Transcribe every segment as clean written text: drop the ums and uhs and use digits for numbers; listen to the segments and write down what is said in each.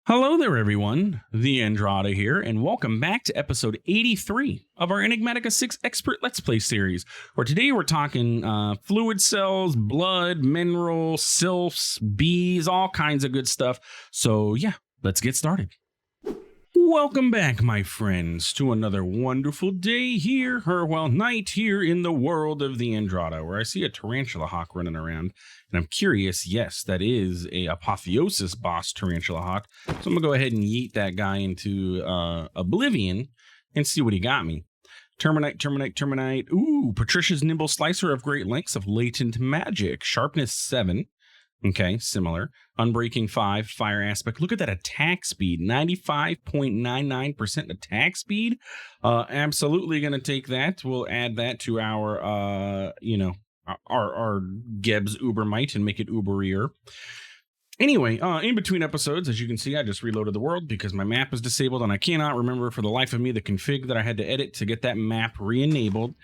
Hello there, everyone. TheAndrata here, and welcome back to episode 83 of our Enigmatica 6 Expert Let's Play series, where today we're talking fluid cells, blood, minerals, sylphs, bees, all kinds of good stuff. So yeah, let's get started. Welcome back, my friends, to another wonderful day here, or well, night here in the world of TheAndrata, where I see a tarantula hawk running around, and I'm curious, yes, that is a apotheosis boss tarantula hawk, so I'm gonna go ahead and yeet that guy into oblivion and see what he got me. Terminite. Ooh, Patricia's nimble slicer of great lengths of latent magic, sharpness 7. Okay, similar. Unbreaking 5, fire aspect. Look at that attack speed, 95.99% attack speed. Absolutely going to take that. We'll add that to our, our Geb's Ubermite and make it Uberier. Anyway, in between episodes, as you can see, I just reloaded the world because my map is disabled and I cannot remember for the life of me the config that I had to edit to get that map re-enabled.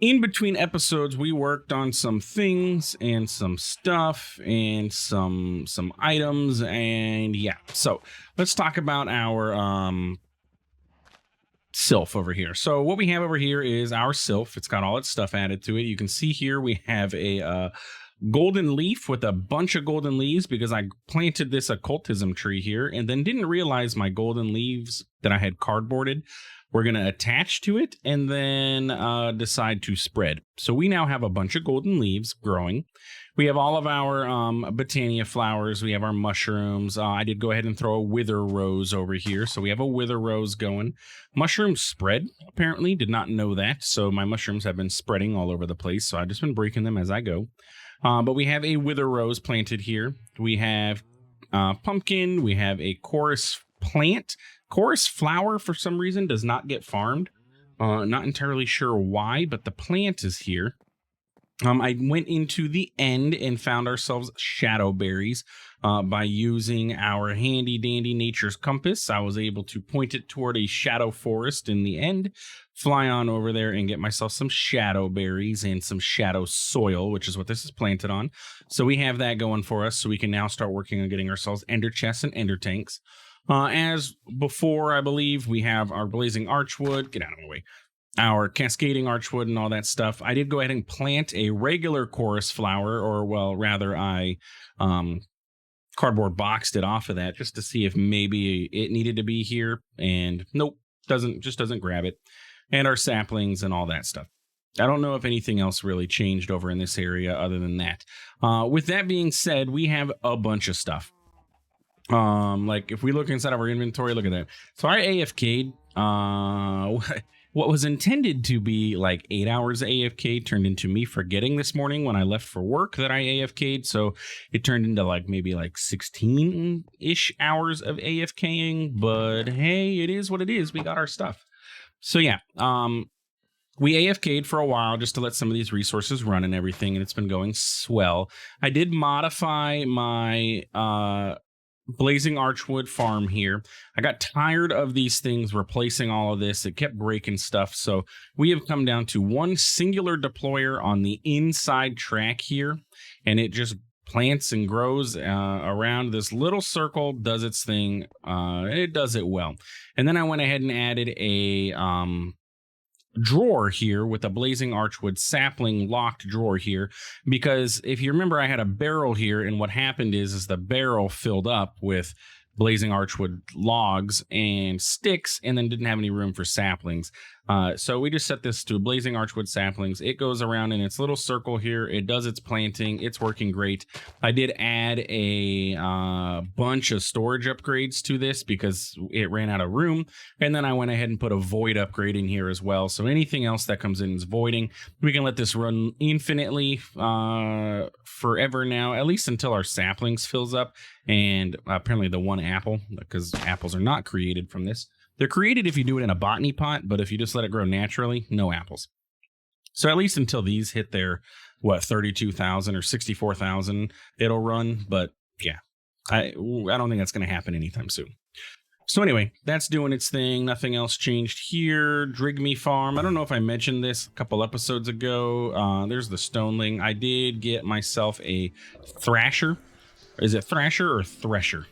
In between episodes, we worked on some things and some stuff and some items, and yeah. So let's talk about our sylph over here. So what we have over here is our sylph. It's got all its stuff added to it. You can see here we have a golden leaf with a bunch of golden leaves because I planted this occultism tree here and then didn't realize my golden leaves that I had cardboarded we're going to attach to it and then decide to spread. So we now have a bunch of golden leaves growing. We have all of our Botania flowers. We have our mushrooms. I did go ahead and throw a wither rose over here. So we have a wither rose going. Mushrooms spread, apparently. Did not know that. So my mushrooms have been spreading all over the place. So I've just been breaking them as I go. But we have a wither rose planted here. We have pumpkin. We have a chorus plant. Chorus flower, for some reason, does not get farmed. Not entirely sure why, but the plant is here. I went into the end and found ourselves shadow berries by using our handy dandy nature's compass. I was able to point it toward a shadow forest in the end, fly on over there and get myself some shadow berries and some shadow soil, which is what this is planted on. So we have that going for us. So we can now start working on getting ourselves ender chests and ender tanks. As before, I believe we have our blazing archwood. Get out of my way. Our cascading archwood and all that stuff. I did go ahead and plant a regular chorus flower, or well, rather, I cardboard boxed it off of that just to see if maybe it needed to be here. And nope, just doesn't grab it. And our saplings and all that stuff. I don't know if anything else really changed over in this area other than that. With that being said, we have a bunch of stuff. Like if we look inside of our inventory, look at that. So I AFK'd, what was intended to be like 8 hours AFK turned into me forgetting this morning when I left for work that I AFK'd. So it turned into maybe 16-ish hours of AFKing, but hey, it is what it is. We got our stuff. So yeah, we AFK'd for a while just to let some of these resources run and everything, and it's been going swell. I did modify my, blazing archwood farm here. I got tired of these things replacing all of this. It kept breaking stuff. So we have come down to one singular deployer on the inside track here. And it just plants and grows around this little circle, does its thing. It does it well. And then I went ahead and added a drawer here with a blazing archwood sapling locked drawer here, because if you remember I had a barrel here, and what happened is the barrel filled up with blazing archwood logs and sticks and then didn't have any room for saplings. So we just set this to blazing archwood saplings. It goes around in its little circle here. It does its planting. It's working great. I did add a bunch of storage upgrades to this because it ran out of room. And then I went ahead and put a void upgrade in here as well. So anything else that comes in is voiding. We can let this run infinitely forever now, at least until our saplings fills up. And apparently the one apple, because apples are not created from this. They're created if you do it in a botany pot, but if you just let it grow naturally, no apples. So at least until these hit their, 32,000 or 64,000, it'll run. But yeah, I don't think that's going to happen anytime soon. So anyway, that's doing its thing. Nothing else changed here. Drigme Farm. I don't know if I mentioned this a couple episodes ago. There's the Stoneling. I did get myself a Thrasher. Is it Thrasher or Thresher?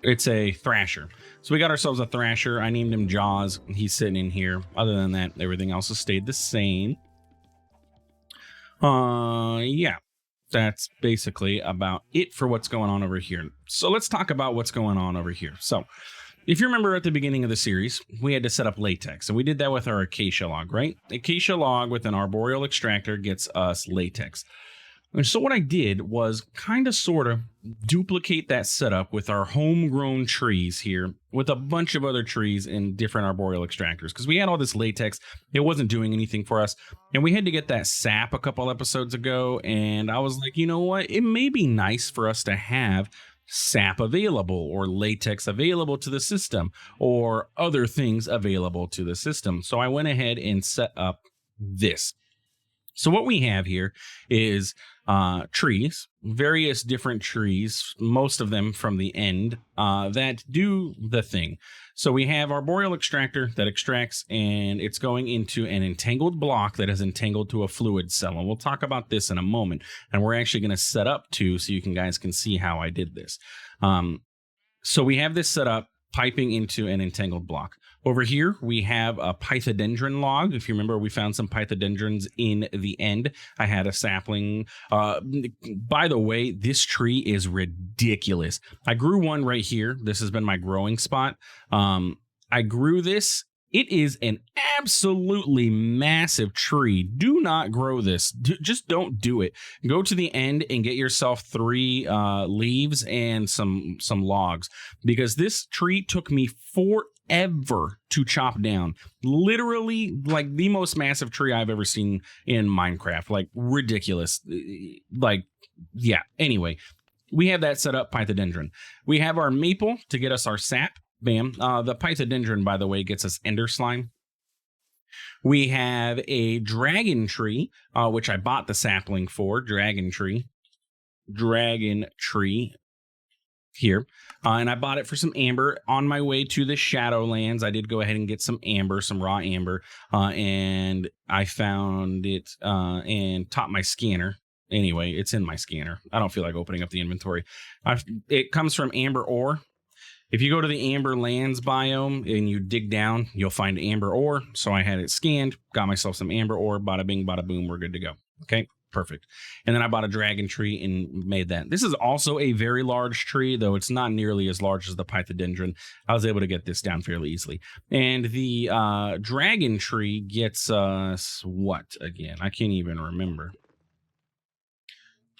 It's a thrasher. So we got ourselves a thrasher. I named him Jaws. He's sitting in here. Other than that, everything else has stayed the same. Yeah, that's basically about it for what's going on over here. So let's talk about what's going on over here. So if you remember at the beginning of the series, we had to set up latex, and we did that with our acacia log, right? Acacia log with an arboreal extractor gets us latex. And so what I did was kind of sort of duplicate that setup with our homegrown trees here with a bunch of other trees in different arboreal extractors, because we had all this latex. It wasn't doing anything for us, and we had to get that sap a couple episodes ago, and I was like, you know what, it may be nice for us to have sap available or latex available to the system or other things available to the system. So I went ahead and set up this. So what we have here is trees, various different trees, most of them from the end, that do the thing. So we have our arboreal extractor that extracts, and it's going into an entangled block that is entangled to a fluid cell. And we'll talk about this in a moment. And we're actually going to set up two so you guys can see how I did this. So we have this set up, piping into an entangled block. Over here, we have a pythodendron log. If you remember, we found some pythodendrons in the end. I had a sapling. By the way, this tree is ridiculous. I grew one right here. This has been my growing spot. I grew this. It is an absolutely massive tree. Do not grow this. Just don't do it. Go to the end and get yourself 3 leaves and some logs, because this tree took me forever to chop down. Literally, like the most massive tree I've ever seen in Minecraft. Like, ridiculous. Like, yeah. Anyway, we have that set up, pythodendron. We have our maple to get us our sap. Bam. The pythodendron, by the way, gets us ender slime. We have a dragon tree, which I bought the sapling for. Dragon tree here. And I bought it for some amber. On my way to the Shadowlands, I did go ahead and get some amber, some raw amber, and I found it and topped my scanner. Anyway, it's in my scanner. I don't feel like opening up the inventory. It comes from amber ore. If you go to the Amber Lands biome and you dig down, you'll find amber ore. So I had it scanned, got myself some amber ore, bada bing, bada boom, we're good to go. Okay, perfect. And then I bought a dragon tree and made that. This is also a very large tree, though it's not nearly as large as the pythodendron. I was able to get this down fairly easily. And the dragon tree gets us what again? I can't even remember.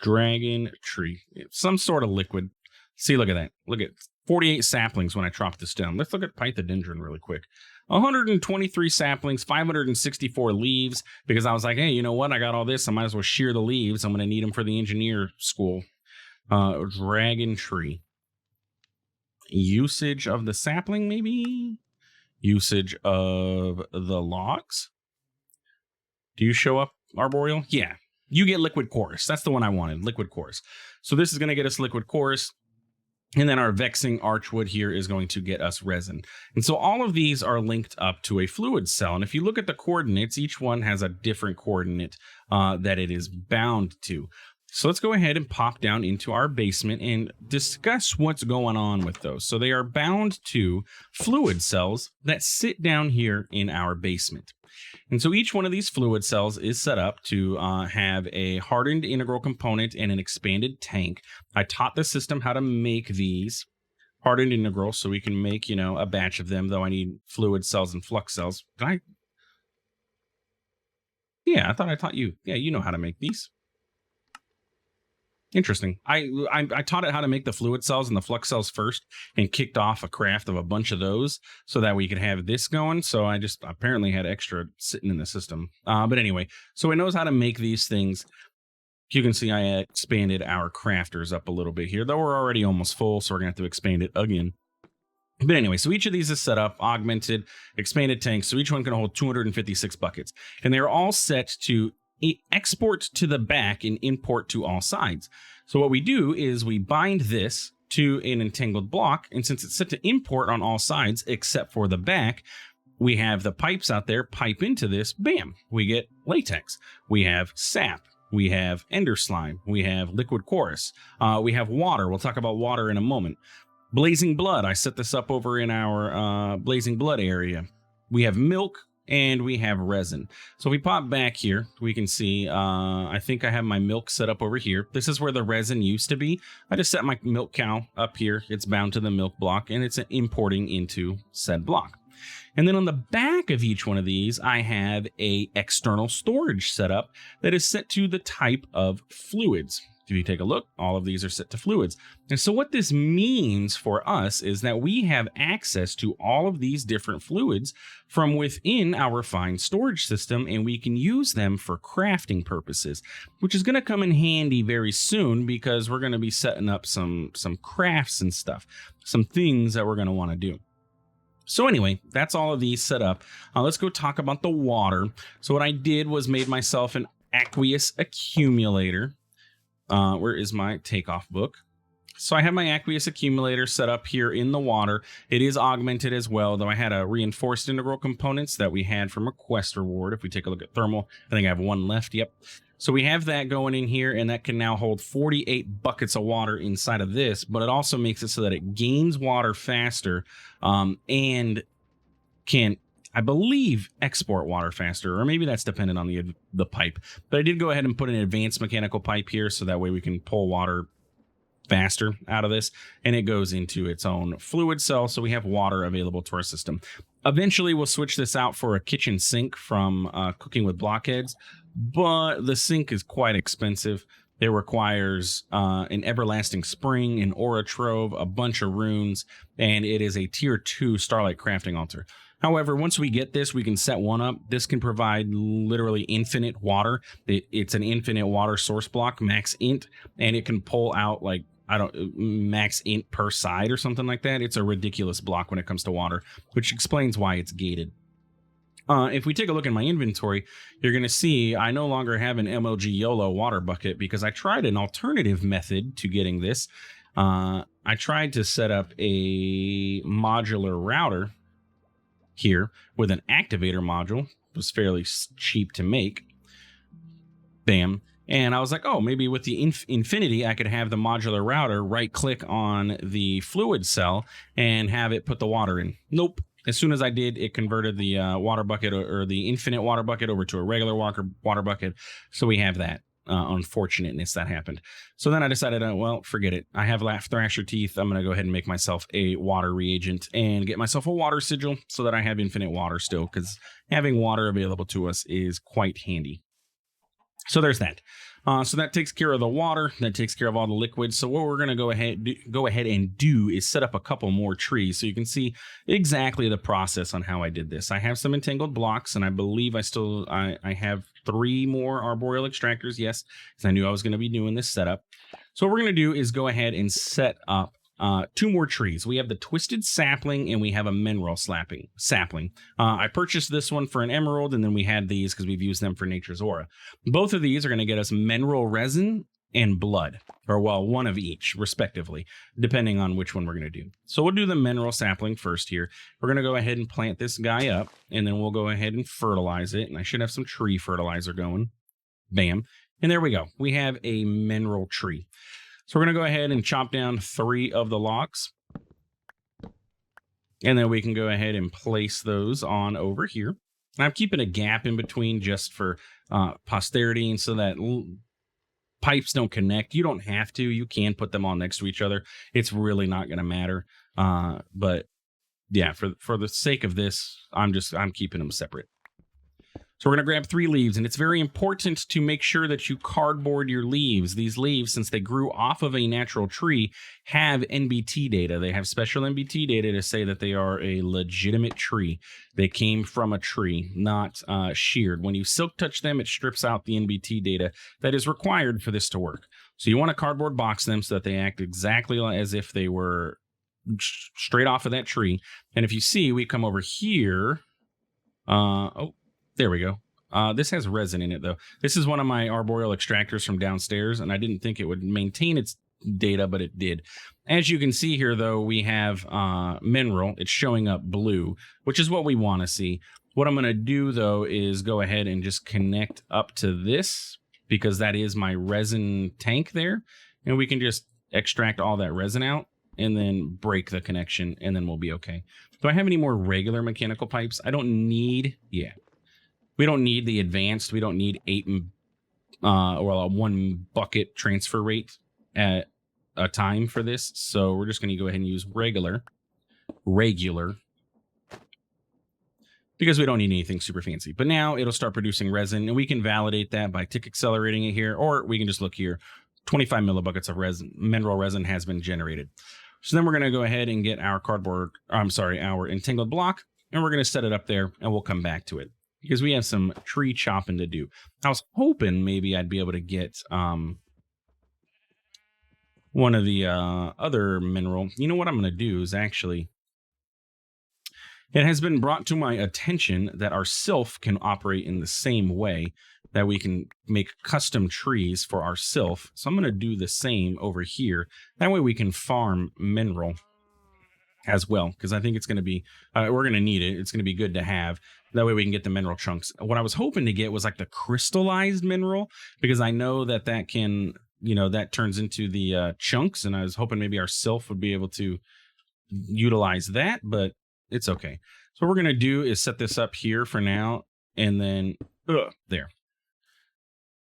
Dragon tree, some sort of liquid. See, look at that. Look at 48 saplings when I chopped this down. Let's look at pythodendron really quick. 123 saplings, 564 leaves, because I was like, hey, you know what? I got all this. I might as well shear the leaves. I'm going to need them for the engineer school. Dragon tree. Usage of the sapling, maybe? Usage of the logs? Do you show up, arboreal? Yeah. You get liquid chorus. That's the one I wanted, liquid chorus. So this is going to get us liquid chorus. And then our vexing archwood here is going to get us resin. And so all of these are linked up to a fluid cell. And if you look at the coordinates, each one has a different coordinate that it is bound to. So let's go ahead and pop down into our basement and discuss what's going on with those. So they are bound to fluid cells that sit down here in our basement. And so each one of these fluid cells is set up to have a hardened integral component and an expanded tank. I taught the system how to make these hardened integrals so we can make, a batch of them, though I need fluid cells and flux cells. Yeah, I thought I taught you. Yeah, you know how to make these. Interesting. I taught it how to make the fluid cells and the flux cells first and kicked off a craft of a bunch of those so that we could have this going. So I just apparently had extra sitting in the system. But anyway, so it knows how to make these things. You can see I expanded our crafters up a little bit here, though we're already almost full. So we're going to have to expand it again. But anyway, so each of these is set up, augmented, expanded tanks. So each one can hold 256 buckets. And they're all set to export to the back and import to all sides. So what we do is we bind this to an entangled block, and since it's set to import on all sides except for the back, we have the pipes out there pipe into this. Bam, we get latex, we have sap, we have ender slime, we have liquid chorus, we have water. We'll talk about water in a moment. Blazing Blood. I set this up over in our Blazing Blood area. We have milk and we have resin. So if we pop back here, we can see, I think I have my milk set up over here. This is where the resin used to be. I just set my milk cow up here. It's bound to the milk block and it's importing into said block. And then on the back of each one of these, I have a external storage setup that is set to the type of fluids. If you take a look, all of these are set to fluids. And so what this means for us is that we have access to all of these different fluids from within our refined storage system, and we can use them for crafting purposes, which is going to come in handy very soon because we're going to be setting up some crafts and stuff, some things that we're going to want to do. So anyway, that's all of these set up. Let's go talk about the water. So what I did was made myself an aqueous accumulator. Where is my takeoff book? So I have my aqueous accumulator set up here in the water. It is augmented as well, though I had a reinforced integral components that we had from a quest reward. If we take a look at thermal, I think I have one left. Yep. So we have that going in here, and that can now hold 48 buckets of water inside of this, but it also makes it so that it gains water faster and can, I believe, export water faster, or maybe that's dependent on the pipe. But I did go ahead and put an advanced mechanical pipe here, so that way we can pull water faster out of this, and it goes into its own fluid cell, so we have water available to our system. Eventually, we'll switch this out for a kitchen sink from cooking with blockheads, but the sink is quite expensive. It requires an everlasting spring, an aura trove, a bunch of runes, and it is a tier 2 Starlight crafting altar. However, once we get this, we can set one up. This can provide literally infinite water. It's an infinite water source block, max int, and it can pull out like, max int per side or something like that. It's a ridiculous block when it comes to water, which explains why it's gated. If we take a look in my inventory, you're going to see I no longer have an MLG YOLO water bucket because I tried an alternative method to getting this. I tried to set up a modular router here with an activator module. It was fairly cheap to make. Bam. And I was like, oh, maybe with the Infinity, I could have the modular router right click on the fluid cell and have it put the water in. Nope. As soon as I did, it converted the water bucket or the infinite water bucket over to a regular water bucket. So we have that unfortunateness that happened. So then I decided, well, forget it. I have Laugh Thrasher teeth. I'm going to go ahead and make myself a water reagent and get myself a water sigil so that I have infinite water still, because having water available to us is quite handy. So there's that. So that takes care of the water. That takes care of all the liquids. So what we're going to go ahead and do is set up a couple more trees so you can see exactly the process on how I did this. I have some entangled blocks, and I believe I have 3 more arboreal extractors. Yes, because I knew I was going to be doing this setup. So what we're going to do is go ahead and set up 2 more trees. We have the Twisted Sapling and we have a Mineral Sapling. I purchased this one for an emerald, and then we had these because we've used them for Nature's Aura. Both of these are going to get us mineral resin and blood, or well, one of each respectively, depending on which one we're going to do. So we'll do the Mineral Sapling first here. We're going to go ahead and plant this guy up, and then we'll go ahead and fertilize it. And I should have some tree fertilizer going. Bam. And there we go. We have a mineral tree. So we're going to go ahead and chop down 3 of the logs. And then we can go ahead and place those on over here. And I'm keeping a gap in between just for posterity, and so that pipes don't connect. You don't have to. You can put them on next to each other. It's really not going to matter. But yeah, for the sake of this, I'm keeping them separate. So we're going to grab 3 leaves, and it's very important to make sure that you cardboard your leaves. These leaves, since they grew off of a natural tree, have NBT data. They have special NBT data to say that they are a legitimate tree. They came from a tree, not sheared. When you silk touch them, it strips out the NBT data that is required for this to work. So you want to cardboard box them so that they act exactly as if they were straight off of that tree. And if you see, we come over here. There we go. This has resin in it, though. This is one of my arboreal extractors from downstairs, and I didn't think it would maintain its data, but it did. As you can see here, though, we have mineral. It's showing up blue, which is what we want to see. What I'm going to do, though, is go ahead and just connect up to this, because that is my resin tank there, and we can just extract all that resin out. and then break the connection, and then we'll be okay. Do I have any more regular mechanical pipes? I don't need, yeah. We don't need the advanced. We don't need 1 bucket transfer rate at a time for this. So we're just going to go ahead and use regular, because we don't need anything super fancy. But now it'll start producing resin, and we can validate that by tick accelerating it here, or we can just look here. 25 millibuckets of resin, mineral resin has been generated. So then we're going to go ahead and get our our entangled block, and we're going to set it up there, and we'll come back to it because we have some tree chopping to do. I was hoping maybe I'd be able to get one of the other mineral. You know what I'm going to do is actually, it has been brought to my attention that our sylph can operate in the same way, that we can make custom trees for our sylph. So I'm going to do the same over here. That way we can farm mineral as well, because I think it's going to be, we're going to need it. It's going to be good to have. That way we can get the mineral chunks. What I was hoping to get was like the crystallized mineral, because I know that that can, that turns into the chunks, and I was hoping maybe our sylph would be able to utilize that, but it's okay. So what we're going to do is set this up here for now, and then there.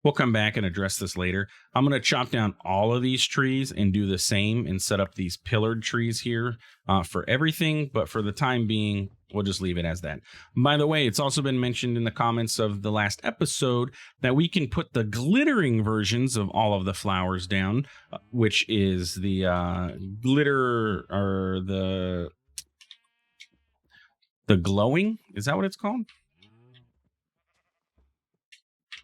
We'll come back and address this later. I'm going to chop down all of these trees and do the same and set up these pillared trees here for everything. But for the time being, we'll just leave it as that. By the way, it's also been mentioned in the comments of the last episode that we can put the glittering versions of all of the flowers down, which is the glitter, or the glowing. Is that what it's called?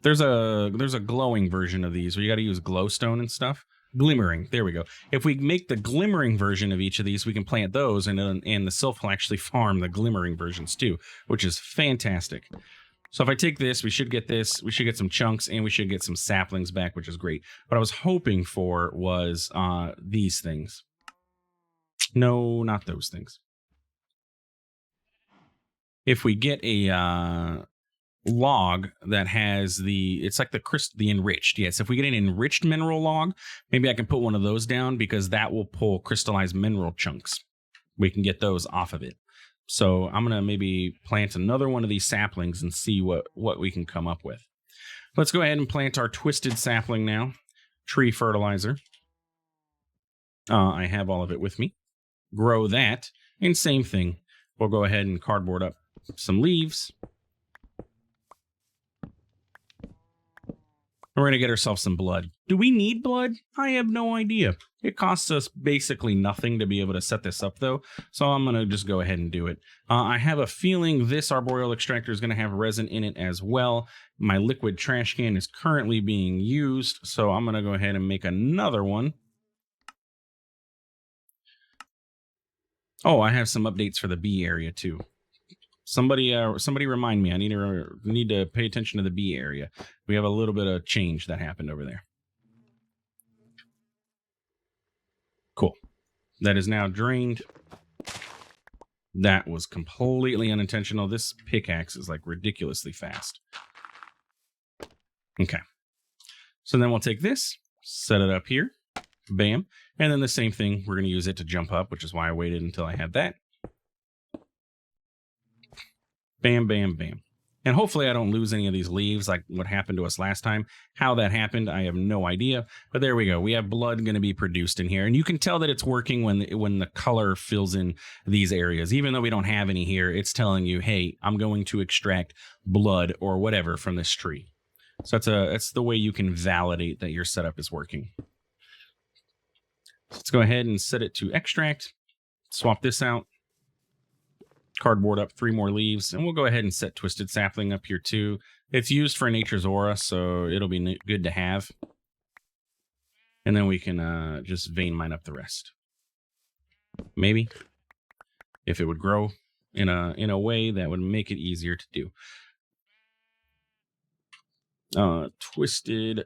There's a glowing version of these where you got to use glowstone and stuff. Glimmering. There we go. If we make the glimmering version of each of these, we can plant those, and the sylph will actually farm the glimmering versions too, which is fantastic. So if I take this, we should get this. We should get some chunks, and we should get some saplings back, which is great. What I was hoping for was these things. No, not those things. If we get a log that has it's like the enriched, yes, if we get an enriched mineral log, maybe I can put one of those down, because that will pull crystallized mineral chunks. We can get those off of it. So I'm gonna maybe plant another one of these saplings and see what we can come up with. Let's go ahead and plant our twisted sapling now. Tree fertilizer, I have all of it with me. Grow that, and same thing, we'll go ahead and cardboard up some leaves. We're going to get ourselves some blood. Do we need blood? I have no idea. It costs us basically nothing to be able to set this up, though. So I'm going to just go ahead and do it. I have a feeling this arboreal extractor is going to have resin in it as well. My liquid trash can is currently being used, so I'm going to go ahead and make another one. Oh, I have some updates for the bee area, too. Somebody remind me. I need to pay attention to the bee area. We have a little bit of change that happened over there. Cool. That is now drained. That was completely unintentional. This pickaxe is like ridiculously fast. Okay. So then we'll take this, set it up here. Bam. And then the same thing, we're going to use it to jump up, which is why I waited until I had that. Bam, bam, bam. And hopefully I don't lose any of these leaves like what happened to us last time. How that happened, I have no idea. But there we go. We have blood going to be produced in here. And you can tell that it's working when the color fills in these areas. Even though we don't have any here, it's telling you, hey, I'm going to extract blood or whatever from this tree. So that's the way you can validate that your setup is working. Let's go ahead and set it to extract. Swap this out. Cardboard up 3 more leaves, and we'll go ahead and set twisted sapling up here too. It's used for nature's aura, so it'll be good to have. And then we can just vein mine up the rest. Maybe if it would grow in a way that would make it easier to do. Twisted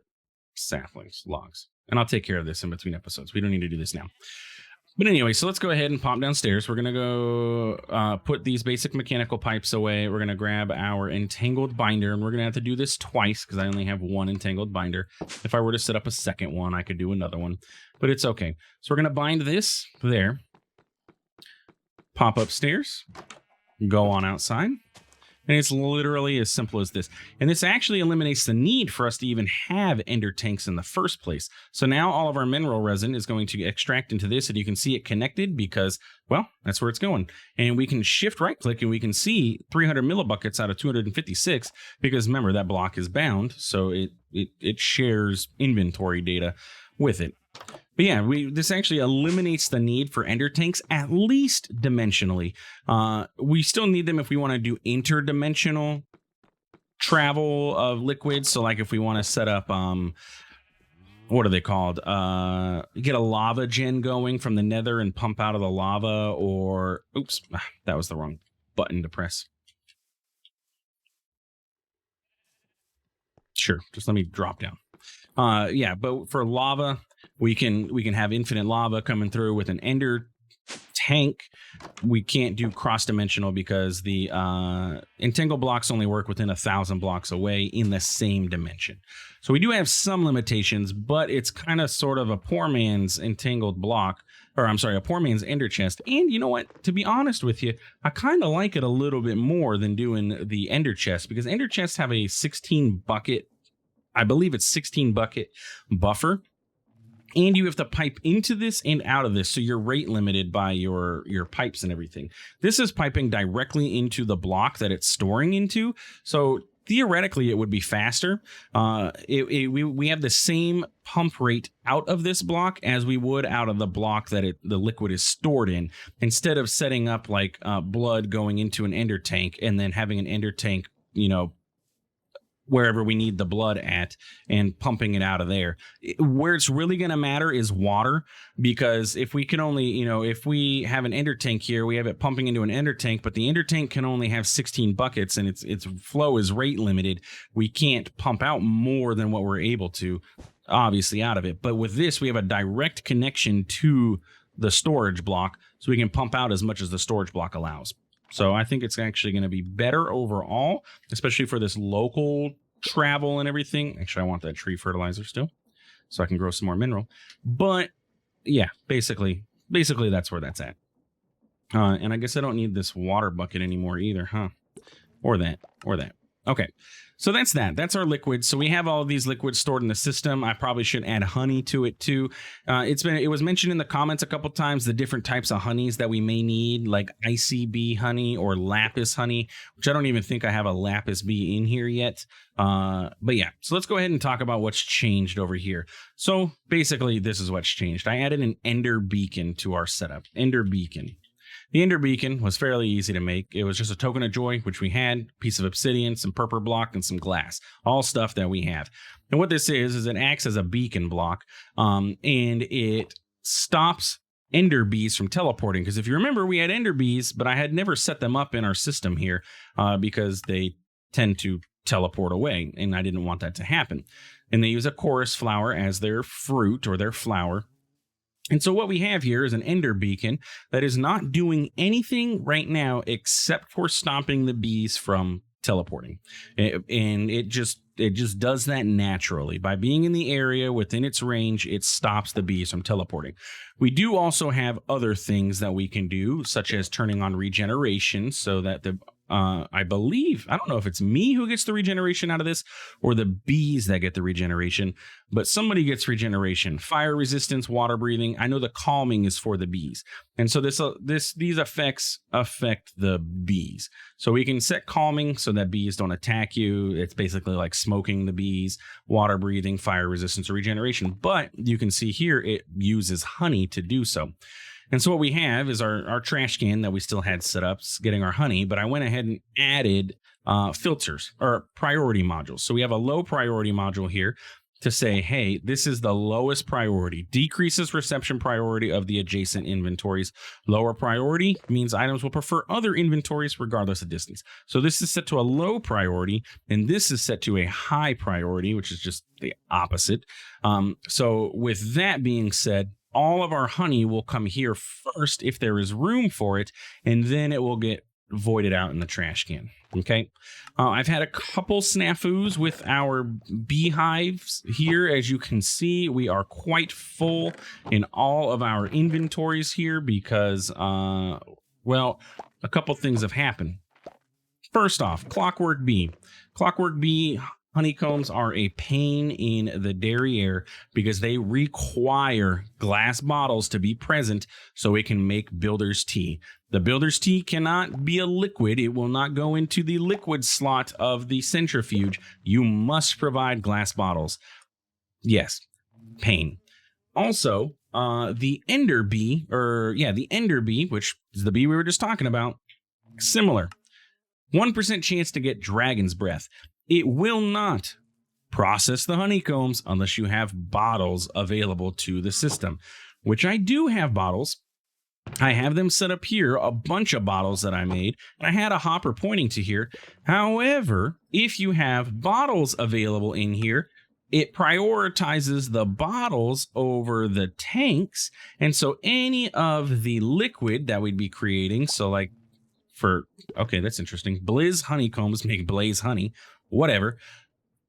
saplings, logs, and I'll take care of this in between episodes. We don't need to do this now. But anyway, so let's go ahead and pop downstairs. We're going to go put these basic mechanical pipes away. We're going to grab our entangled binder, and we're going to have to do this twice because I only have one entangled binder. If I were to set up a second one, I could do another one, but it's okay. So we're going to bind this there, pop upstairs, go on outside. And it's literally as simple as this. And this actually eliminates the need for us to even have ender tanks in the first place. So now all of our mineral resin is going to extract into this, and you can see it connected because, well, that's where it's going. And we can shift right click and we can see 300 millibuckets out of 256 because remember that block is bound. So it shares inventory data with it. But yeah, this actually eliminates the need for ender tanks, at least dimensionally. We still need them if we want to do interdimensional travel of liquids. So like if we want to set up, what are they called? Get a lava gen going from the nether and pump out of the lava, or, oops, that was the wrong button to press. Sure, just let me drop down. Yeah, but for lava, we can have infinite lava coming through with an ender tank. We can't do cross-dimensional because the entangled blocks only work within 1,000 blocks away in the same dimension. So we do have some limitations, but it's kind of sort of a poor man's entangled block, or I'm sorry, a poor man's ender chest. And you know what? To be honest with you, I kind of like it a little bit more than doing the ender chest because ender chests have a 16 bucket, I believe it's 16 bucket buffer. And you have to pipe into this and out of this, so you're rate limited by your pipes and everything. This is piping directly into the block that it's storing into, so theoretically it would be faster. We have the same pump rate out of this block as we would out of the block that the liquid is stored in, instead of setting up like blood going into an ender tank and then having an ender tank, you know, wherever we need the blood at and pumping it out of there. Where it's really going to matter is water, because if we can only, you know, if we have an ender tank here, we have it pumping into an ender tank, but the ender tank can only have 16 buckets and its flow is rate limited. We can't pump out more than what we're able to, obviously, out of it. But with this, we have a direct connection to the storage block, so we can pump out as much as the storage block allows. So I think it's actually going to be better overall, especially for this local travel and everything. Actually, I want that tree fertilizer still so I can grow some more mineral. But yeah, basically that's where that's at. And I guess I don't need this water bucket anymore either, huh? Or that. Okay. So that's that. That's our liquid. So we have all of these liquids stored in the system. I probably should add honey to it too. It was mentioned in the comments a couple times, the different types of honeys that we may need, like ICB honey or lapis honey, which I don't even think I have a lapis bee in here yet. But yeah, so let's go ahead and talk about what's changed over here. So basically this is what's changed. I added an ender beacon to our setup. Ender beacon. The ender beacon was fairly easy to make. It was just a token of joy, which we had, piece of obsidian, some purple block, and some glass. All stuff that we have. And what this is it acts as a beacon block, and it stops ender bees from teleporting. Because if you remember, we had ender bees, but I had never set them up in our system here because they tend to teleport away, and I didn't want that to happen. And they use a chorus flower as their fruit or their flower. And so what we have here is an ender beacon that is not doing anything right now except for stopping the bees from teleporting. And it just does that naturally. By being in the area within its range, it stops the bees from teleporting. We do also have other things that we can do, such as turning on regeneration so that I believe, I don't know if it's me who gets the regeneration out of this or the bees that get the regeneration, but somebody gets regeneration. Fire resistance, water breathing. I know the calming is for the bees. And so these effects affect the bees. So we can set calming so that bees don't attack you. It's basically like smoking the bees, water breathing, fire resistance, or regeneration. But you can see here it uses honey to do so. And so what we have is our trash can that we still had set up, getting our honey, but I went ahead and added filters or priority modules. So we have a low priority module here to say, hey, this is the lowest priority, decreases reception priority of the adjacent inventories. Lower priority means items will prefer other inventories regardless of distance. So this is set to a low priority, and this is set to a high priority, which is just the opposite. So with that being said, all of our honey will come here first if there is room for it, and then it will get voided out in the trash can. Okay. I've had a couple snafus with our beehives here. As you can see, we are quite full in all of our inventories here because, well, a couple things have happened. First off, clockwork bee. Clockwork bee honeycombs are a pain in the derriere because they require glass bottles to be present so it can make builder's tea. The builder's tea cannot be a liquid. It will not go into the liquid slot of the centrifuge. You must provide glass bottles. Yes, pain. Also, the ender bee, which is the bee we were just talking about, similar. 1% chance to get dragon's breath. It will not process the honeycombs unless you have bottles available to the system, which I do have bottles. I have them set up here, a bunch of bottles that I made, and I had a hopper pointing to here. However, if you have bottles available in here, it prioritizes the bottles over the tanks, and so any of the liquid that we'd be creating, so like okay, that's interesting. Blizz honeycombs make blaze honey, whatever.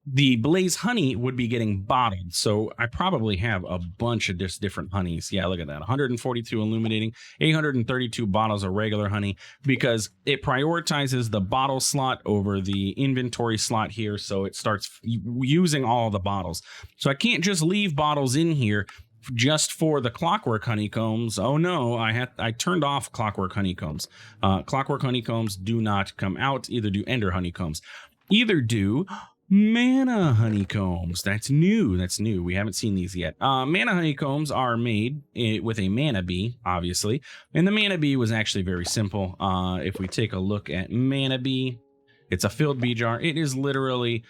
The blaze honey would be getting bottled. So I probably have a bunch of different honeys. Yeah, look at that. 142 illuminating, 832 bottles of regular honey because it prioritizes the bottle slot over the inventory slot here. So it starts using all the bottles. So I can't just leave bottles in here just for the clockwork honeycombs. Oh no, I turned off clockwork honeycombs. Clockwork honeycombs do not come out. Either do ender honeycombs. Either do mana honeycombs. That's new. We haven't seen these yet. Mana honeycombs are made with a mana bee, obviously. And the mana bee was actually very simple. If we take a look at mana bee, it's a filled bee jar. It is literally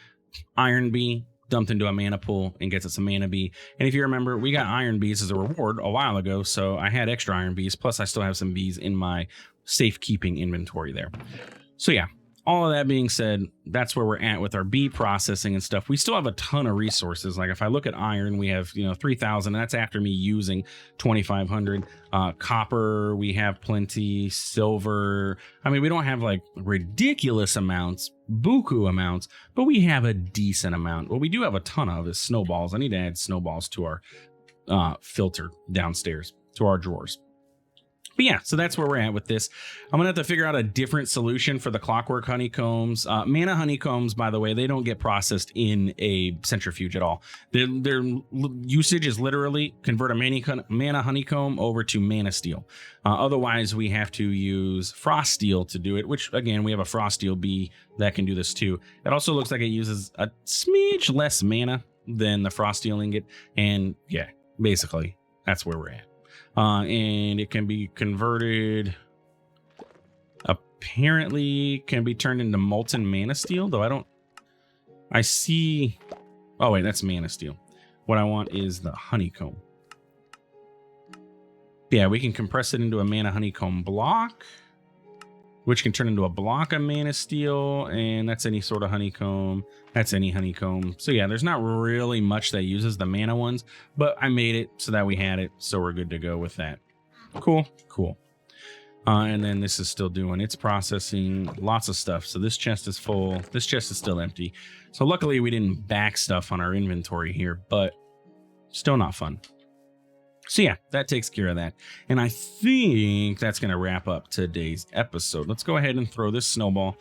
iron bee dumped into a mana pool and gets us a mana bee. And if you remember, we got iron bees as a reward a while ago, so I had extra iron bees, plus I still have some bees in my safekeeping inventory there. So yeah, all of that being said, that's where we're at with our bee processing and stuff. We still have a ton of resources. Like if I look at iron, we have 3,000. That's after me using 2,500. Copper, we have plenty. Silver, I mean, we don't have like ridiculous amounts, buku amounts, but we have a decent amount. What we do have a ton of is snowballs. I need to add snowballs to our filter downstairs to our drawers. But yeah, so that's where we're at with this. I'm going to have to figure out a different solution for the clockwork honeycombs. Mana honeycombs, by the way, they don't get processed in a centrifuge at all. Their usage is literally convert a mana honeycomb over to mana steel. Otherwise, we have to use frost steel to do it, which, again, we have a frost steel bee that can do this too. It also looks like it uses a smidge less mana than the frost steel ingot. And yeah, basically, that's where we're at. And it can be converted, apparently can be turned into molten mana steel, though I see, oh wait, that's mana steel. What I want is the honeycomb. Yeah, we can compress it into a mana honeycomb block, which can turn into a block of mana steel, and that's any sort of honeycomb. That's any honeycomb. So yeah, there's not really much that uses the mana ones, but I made it so that we had it, so we're good to go with that. Cool. And then this is still doing its processing, lots of stuff. So this chest is full. This chest is still empty. So luckily we didn't back stuff on our inventory here, but still not fun. So yeah, that takes care of that. And I think that's going to wrap up today's episode. Let's go ahead and throw this snowball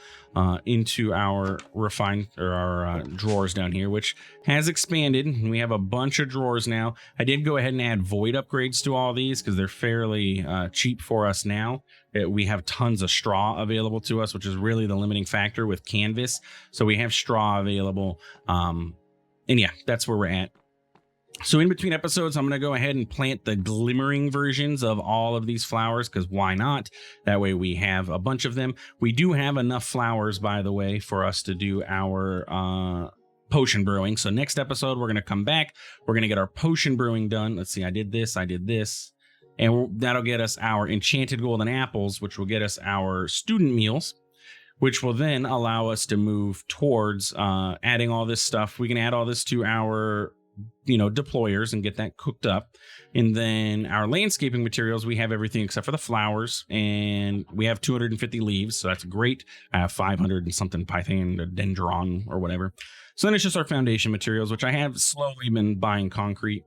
into our drawers down here, which has expanded. We have a bunch of drawers now. I did go ahead and add void upgrades to all these because they're fairly cheap for us now. We have tons of straw available to us, which is really the limiting factor with canvas. So we have straw available. And yeah, that's where we're at. So in between episodes, I'm going to go ahead and plant the glimmering versions of all of these flowers, because why not? That way we have a bunch of them. We do have enough flowers, by the way, for us to do our potion brewing. So next episode, we're going to come back. We're going to get our potion brewing done. Let's see, I did this. And that'll get us our enchanted golden apples, which will get us our student meals, which will then allow us to move towards adding all this stuff. We can add all this to our deployers and get that cooked up. And then our landscaping materials, we have everything except for the flowers, and we have 250 leaves, so that's great. I have 500 and something dendron or whatever. So then it's just our foundation materials, which I have slowly been buying concrete.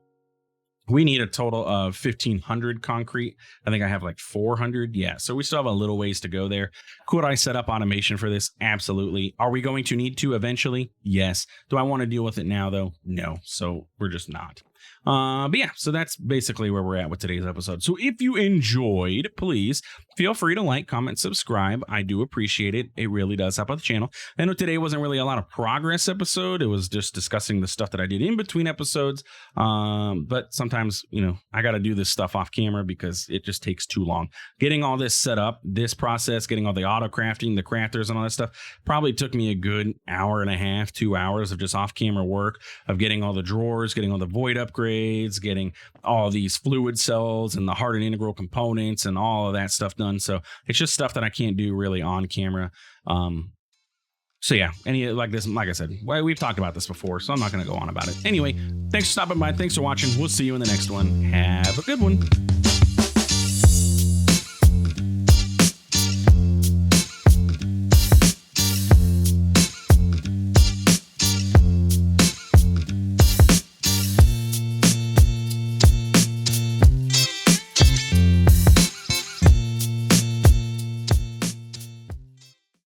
We need a total of 1,500 concrete. I think I have like 400. Yeah, so we still have a little ways to go there. Could I set up automation for this? Absolutely. Are we going to need to eventually? Yes. Do I want to deal with it now, though? No. So we're just not. But yeah, so that's basically where we're at with today's episode. So if you enjoyed, please feel free to like, comment, subscribe. I do appreciate it. It really does help out the channel. I know today wasn't really a lot of progress episode. It was just discussing the stuff that I did in between episodes. But sometimes, I got to do this stuff off camera because it just takes too long. Getting all this set up, this process, getting all the auto crafting, the crafters and all that stuff probably took me a good hour and a half, 2 hours of just off camera work of getting all the drawers, getting all the void upgrades, getting all these fluid cells and the hardened integral components and all of that stuff done. So it's just stuff that I can't do really on camera. So yeah, like I said, we've talked about this before, so I'm not going to go on about it. Anyway, thanks for stopping by. Thanks for watching. We'll see you in the next one. Have a good one.